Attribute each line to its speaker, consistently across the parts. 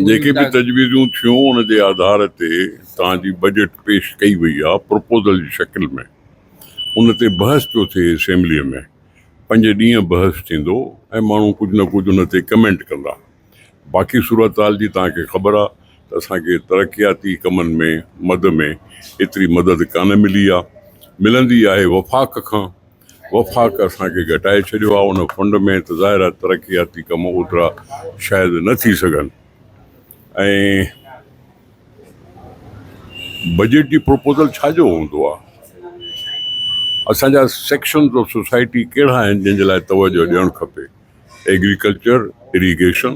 Speaker 1: जेके भी तजवीज़ूं थियूं उन जे आधार ते तव्हांजी बजट पेश कई वई आहे प्रपोज़ल जी शकिल में। उन ते बहस पियो थिए असेंबलीअ में। 5 ॾींहं बहस थींदो ऐं माण्हू कुझु न कुझु उन ते कमेंट कंदा। बाक़ी सूरत हाल जी तव्हांखे ख़बर आहे त असांखे तरक़ियाती कमनि में मद में एतिरी मदद कान मिली आहे। मिलंदी आहे वफ़ाक़ खां। वफ़ाक़ असांखे घटाए छॾियो आहे उन फंड में, त ज़ाहिर आहे तरक़ियाती कम ओतिरा शायदि न थी सघनि। ऐं बजट जी प्रपोज़ल छाजो हूंदो आहे? असांजा सेक्शन्स ऑफ सोसाइटी कहिड़ा आहिनि जंहिंजे लाइ तवजो ॾियणु खपे? एग्रीकल्चर, इरीगेशन,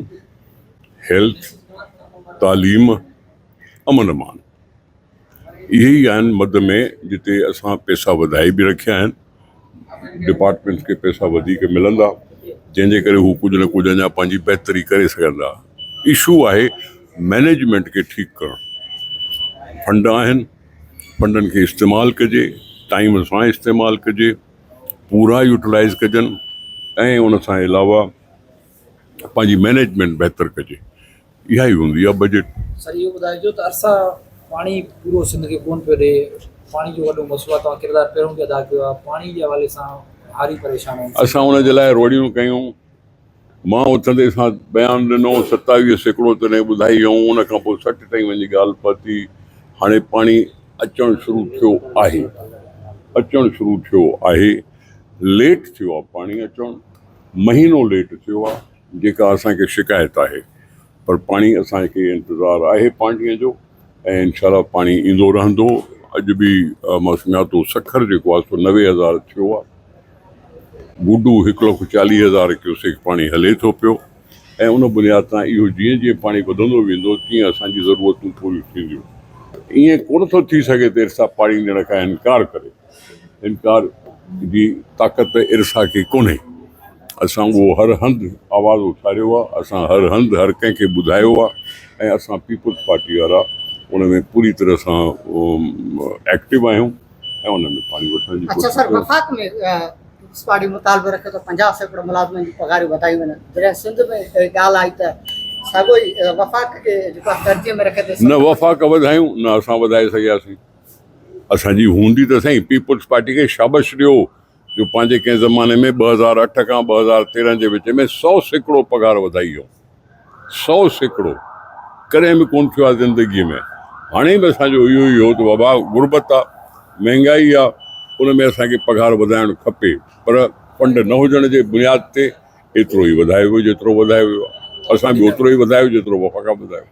Speaker 1: हेल्थ, तालीम, अमन अमान, इहे ई आहिनि मद में जिते असां पैसा वधाए बि रखिया आहिनि। डिपार्टमेंट्स खे पैसा वधीक मिलंदा जंहिंजे करे हू कुझु न कुझु अञा पंहिंजी बहितरी करे सघंदा। इशू आहे मैनेजमेंट खे ठीकु करणु। फंड आहिनि, फंडनि खे इस्तेमालु कजे, टाइम सां इस्तेमालु कजे, पूरा यूटिलाइज़ कजनि ऐं उन सां अलावा पंहिंजी मैनेजमेंट बहितर कजे। इहा ई हूंदी आहे बजट।
Speaker 2: सर इहो ॿुधाइजो त असां पाणी पूरो सिंध खे कोन पियो ॾे, पाणी जो वॾो मसइलो आहे, तव्हां किरदारु पहिरों बि अदा कयो आहे। पाणी जे हवाले सां भारी परेशान आहियूं।
Speaker 1: असां उन जे लाइ रोड़ियूं कयूं। मां उथंदे सां बयानु ॾिनो, 27% तॾहिं ॿुधाई ऐं उन खां पोइ 60 ताईं वञी ॻाल्हि पहुती। हाणे पाणी अचणु शुरू थियो आहे, अचणु शुरू थियो आहे। लेट थियो आहे पाणी अचणु, महीनो लेट थियो आहे, जेका असांखे शिकायत आहे। पर पाणी असांखे इंतज़ारु आहे पाणीअ जो ऐं इंशाल्लाह पाणी ईंदो रहंदो। अॼु बि मां सुञा थो सखर जेको आहे सो 90,000 थियो आहे। गुडू 1,40,000 क्यूसेक पाणी हले थो पियो ऐं उन बुनियाद तां इहो जीअं जीअं पाणी वधंदो वेंदो तीअं असांजी ज़रूरतूं पूरियूं थींदियूं। ईअं कोन थो थी सघे त इर्सा पाणी ॾियण खां इनकार करे। इनकार जी ताक़त इर्सा खे कोन्हे। असां उहो हर हंधि आवाज़ु उथारियो आहे, असां हर हंधि हर कंहिंखे ॿुधायो आहे ऐं असां पीपुल्स पार्टी वारा उन में पूरी तरह सां एक्टिव आहियूं ऐं उन में पाणी वठण जी
Speaker 3: अच्छा सर, वफ़ाक़ में पीपुल्स पार्टी मुतालबो रखे तो 50% मुलाज़िमनि जी पघारियूं वधायूं वञनि। जॾहिं सिंध में ॻाल्हि आई त साॻियो ई वफ़ाक़ खे जेको आहे तरजीह में रखे ते
Speaker 1: न वफ़ाक़ वधायूं न असां वधाए सघियासीं। असांजी हूंदी त सही। पीपुल्स पार्टी खे शाबाश ॾियो जो पंहिंजे कंहिं ज़माने में 2008 खां 2013 जे विच में 100% पघार वधाई हो। 100% कॾहिं बि कोन थियो आहे ज़िंदगीअ में। हाणे बि असांजो इहो ई हो त बाबा गुरबत आहे, महांगाई आहे, उन में असांखे पघार वधाइणु खपे। पर फंड न हुजण जे बुनियाद ते एतिरो ई वधायो जेतिरो वधायो वियो आहे। असां बि ओतिरो ई वधायो जेतिरो वफ़ाक़ वधायो।